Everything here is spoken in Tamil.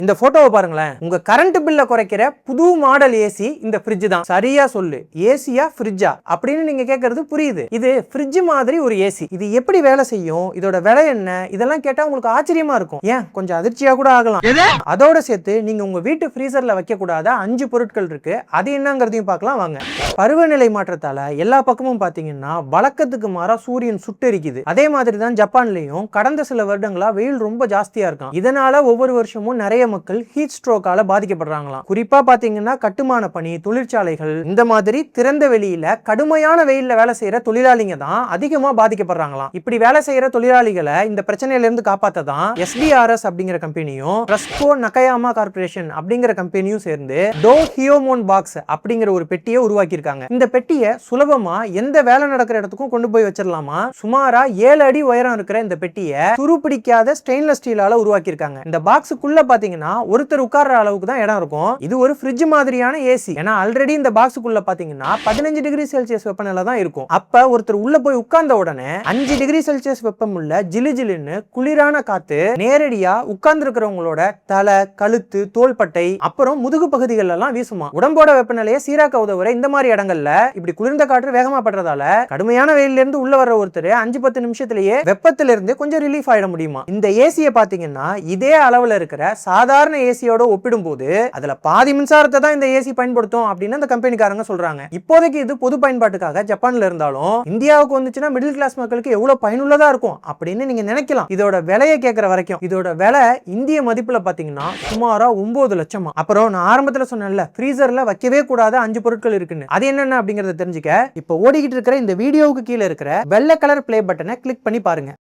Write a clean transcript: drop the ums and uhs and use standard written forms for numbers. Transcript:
இந்த போட்டோவை பாருங்களேன். உங்க கரண்ட் பில்ல குறைக்கிற புது மாடல் ஏசி இந்த ஃப்ரிட்ஜ் தான். சரியா சொல்லு, ஏசியா ஃப்ரிட்ஜா அப்படின்னு நீங்க கேட்கறது புரியுது. இது ஃப்ரிட்ஜ் மாதிரி ஒரு ஏசி. இது எப்படி வேலை செய்யும், இதோட விலை என்ன, இதெல்லாம் கேட்டா உங்களுக்கு ஆச்சரியமா இருக்கும். ஏன் கொஞ்சம் அதிர்ச்சியா கூட ஆகலாம். அதோட சேர்த்து நீங்க உங்க வீட்டு ஃப்ரீசர்ல வைக்க கூடாத 5 பொருட்கள் இருக்கு. அது என்னங்கிறதையும் பார்க்கலாம் வாங்க. பருவநிலை மாற்றத்தால எல்லா பக்கமும் பாத்தீங்கன்னா வழக்கத்துக்கு மாறா சூரியன் சுட்டெரிக்குது. அதே மாதிரி தான் ஜப்பான்லயும் கடந்த சில வருடங்களா வெயில் ரொம்ப ஜாஸ்தியா இருக்கும். இதனால ஒவ்வொரு வருஷமும் நிறைய மக்கள் ஹீட் ஸ்ட்ரோக்கால பாதிக்கப்படுறாங்களாம். குறிப்பா பாத்தீங்கன்னா கட்டுமான பணி, தொழிற்சாலைகள், இந்த மாதிரி திறந்த வெளியில கடுமையான வெயில்ல வேலை செய்யற தொழிலாளிங்க தான் அதிகமா பாதிக்கப்படுறாங்களாம். இப்படி வேலை செய்யற தொழிலாளிகளை இந்த பிரச்சனையில இருந்து காப்பாத்த தான் SBRS அப்படிங்கிற கம்பெனியும் ரஸ்கோ நகயாமா கார்ப்பரேஷன் அப்படிங்கிற கம்பெனியும் சேர்ந்து டோ ஹியோமோன் பாக்ஸ் அப்படிங்கிற ஒரு பெட்டியை உருவாக்கி இருக்காங்க. இந்த பெட்டியை சுலபமா எந்த வேலை நடக்கிற இடத்துக்கும் கொண்டு போய் வச்சிடலாமா. சுமாரா 7 அடி உயரம் இருக்கிற இந்த பெட்டியை துருப்பிடிக்காத ஸ்டெயின்லெஸ் ஸ்டீலால உருவாக்கி இருக்காங்க. இந்த பாக்ஸுக்குள்ள பாத்தீங்கன்னா ஒருத்தர் உட்கார்ற அளவுக்கு தான் இடம் இருக்கும். இது ஒரு ஃப்ரிட்ஜ் மாதிரியான ஏசி. ஏன்னா ஆல்ரெடி இந்த பாக்ஸுக்குள்ள பாத்தீங்கன்னா 15 டிகிரி செல்சியஸ் வெப்பநிலை தான் இருக்கும். அப்ப ஒருத்தர் உள்ள போய் உட்கார்ந்த உடனே 5 டிகிரி செல்சியஸ் வெப்பம் உள்ள ஜிலு ஜிலுன்னு குளிரான காத்து நேரடியா உட்கார்ந்து இருக்கிறவங்களோட தலை, கழுத்து, தோள்பட்டை, அப்புறம் முதுகு பகுதிகள் எல்லாம் வீசுமா. உடம்போட வெப்பநிலையை சீராக்க உதவுற இந்த மாதிரி இடங்கள்ல இப்படி குளிர்ந்த காற்று வேகமா படுறதால கடுமையான வெயில்ல இருந்து உள்ள வர்ற ஒருத்தர் 5-10 நிமிஷத்திலேயே வெப்பத்தில இருந்து கொஞ்சம் ரிலீஃப் ஆயிட முடியுமா. இந்த ஏசியை பாத்தீங்கன்னா இதே அளவுல இருக்கிற சாதாரண ஏசியோட ஒப்பிடும்போது அதுல பாதி மின்சாரத்தை தான் இந்த ஏசி பயன்படுத்தும் அப்படின்னு அந்த கம்பெனிக்காரங்க சொல்றாங்க. இப்போதைக்கு இது பொது பயன்பாட்டுக்காக ஜப்பான்ல இருந்தாலும் இந்தியாவுக்கு வந்துச்சுன்னா மிடில் கிளாஸ் மக்களுக்கு எவ்வளவு பயனுள்ளதா இருக்கும் அப்படின்னு நீங்க நினைக்கலாம். இதோட விலையை கேட்கிற வரைக்கும் இதோட விலை இந்திய மதிப்புல பாத்தீங்கன்னா சுமாரா 9 லட்சம். அப்புறம் நான் ஆரம்பத்துல சொன்னேன்ல ஃப்ரீசர்ல வைக்கவே கூடாத 5 பொருட்கள் இருக்குன்னு, அது என்னென்ன அப்படிங்கறத தெரிஞ்சுக்க இப்ப ஓடிக்கிட்டு இருக்கிற இந்த வீடியோவுக்கு கீழே இருக்கிற வெள்ளை கலர் பிளே பட்டனை கிளிக் பண்ணி பாருங்க.